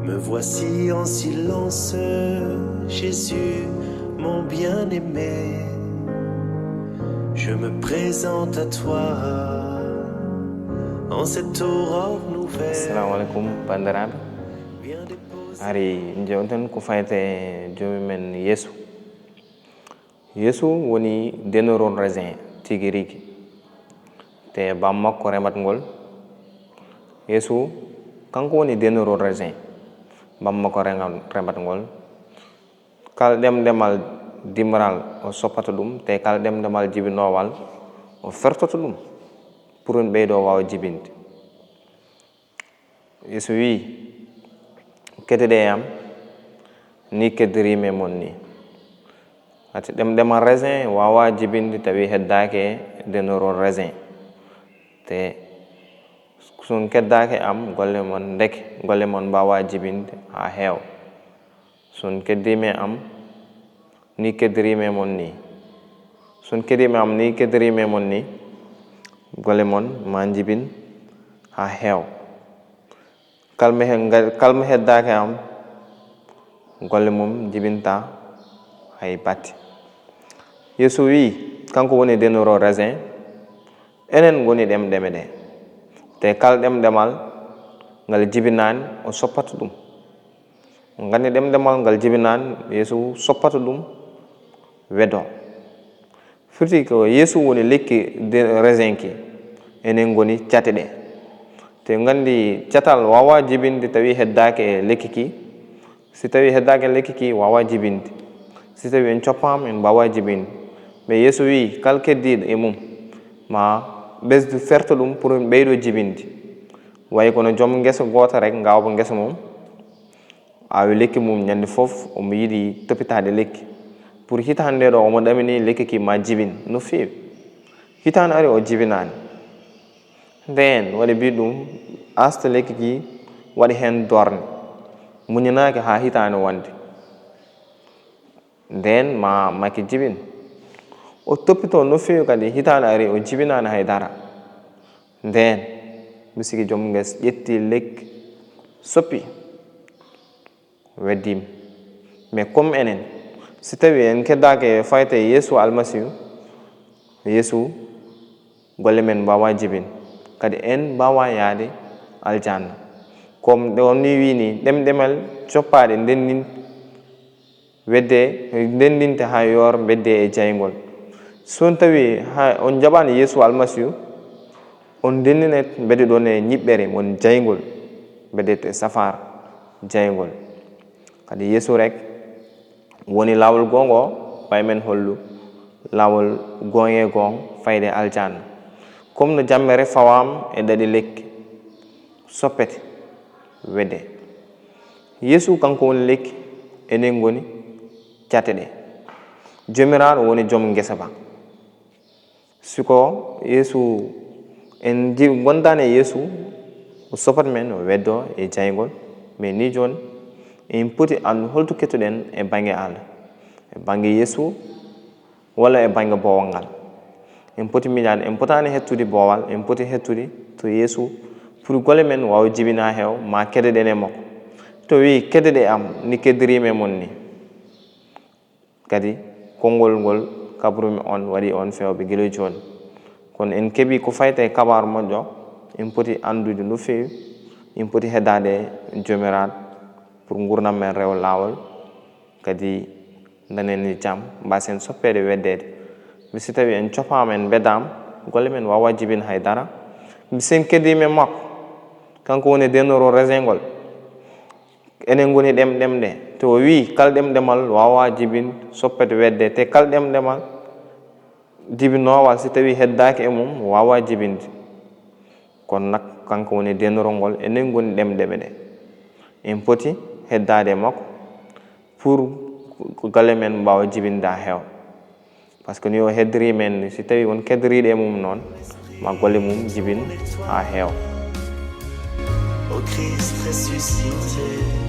Me voici en silence, Jésus, mon bien-aimé. Je me présente à toi en cette aurore nouvelle. Assalamu alaikum bandiraɓe. Ari jewten ko fayte jomi men Yesu woni denorol raisin tigi rigi te bam makko remat ngol. Yesu kanko woni denorol raisin bam makko remat ngol. Kal demal dimral o soppata ɗum te kal demal jibinowal o fertoto ɗum pour en ɓeydo wawa jibinde. Yesu wi kettede am ni keddirimi mon ni. Ati demal raisin wawa jibinde tawi heddake denorol raisin te son keddake am golle mon deke golle mon mbawa jibinde ha heew. Son keddimi am ni keddirimi mon ni. Son keddimi am ni keddirimi mon ni golle mon ma jibin ha heew. Kalmo heddake am golle mum jibinta hay batti. Yesu wi kanko woni denorol raisin enen goni ɗemɗeme ɗe te kal ɗemɗemal ngal jibinani o soppata ɗum. Gandi ɗemɗemal ngal jibinani Yesu soppata ɗum wedo. Firti ko Yesu woni lekki raisin ki enen goni cate ɗe te gandi catal wawa jibinde tawi heddake lekki ki. Si tawi heddake lekki ki wawa jibinde, si tawi en coppama en mbawa jibinde. Mais Yesu wi kal keddiɗo e mum ma ɓesdu ferto ɗum pour ɓeydo jibinde. Way kono joom guesa goto rek gawba guesa mum awi lekki mum ñande foof omo yiiɗi topitade lekki pour hitande nde ɗo omo ɗamini lekki ki ma jibin no fewi. Hitande ari o jibinani nden waɗi mbi ɗum asta lekki ki waɗi hen dorne muñanaki ha hitande wonde nden maki jibin. O toppito no fewi kadi hitande ari o jibinani haydara nden misiki joom guesa ƴetti lekki soppi weddima. Mais comme enen si tawi en keddake fayte Yesu almasihu, Yesu golle men mbawa jibin kadi en mbawa yaade aljanna. Comme ɗon ni wini ɗemɗemal coppaɗe ndendinte ha yor bedde e jaygol. Son tawi ha on jaɓani Yesu almasihu on dendinet bedde ɗon e ñiɓɓere mon jaygol bedete safar jaygol. Kadi Yesu rek woni lawol gongo ɓay men hollu lawol gonye gong fayde aljanna. Comme no jammere fawam e ɗaɗi lekki soppete wedde. Yesu kanko woni lekki enen goni cate ɗe. Jomiraɗo woni joom guesa ba. Siko Yesu en gondani e Yesu o soppat men o weddo e jaygol. Mais ni joni en poti andu holto kettoɗen e banggue Allah, e banggue Yesu walla e banggue bowal ngal. En poti miñade en potani hettude bowal, en poti hettude to Yesu pour golle men wawa jibina heew ma keddeɗen e makko. To wi keddeɗe am ni keddirimi mon ni kadi konngol ngol kabrumi on waɗi on fewɓe guila joni. Kono en keeɓi ko fayte kabaru moƴƴo en poti andude no fewi, en poti heddade jomiraɗo pour gurdam men rewa lawol kadi danen jaam mbasen soppede weddede. Mi si tawi en coppama en beddama golle men wawa jibin haydara. Mi sen keddimi makko kanko woni denorol raisin ngol enen goni ɗemɗemɗe to wi kal ɗemɗemal wawa jibin soppede wedde te kal ɗemɗemal jibinowal si tawi heddaki e mum wawa jibinde. Kono nak kanko woni denorol ngol enen goni ɗemɗeɓe ɗe en poti heddade e makko pour golle men mbawa jibinde ha heew. Par ce que ni o heddiri men si tawi won keddoriɗo e mum noon ma golle mum jibin ha heew. Au Christ ressuscité.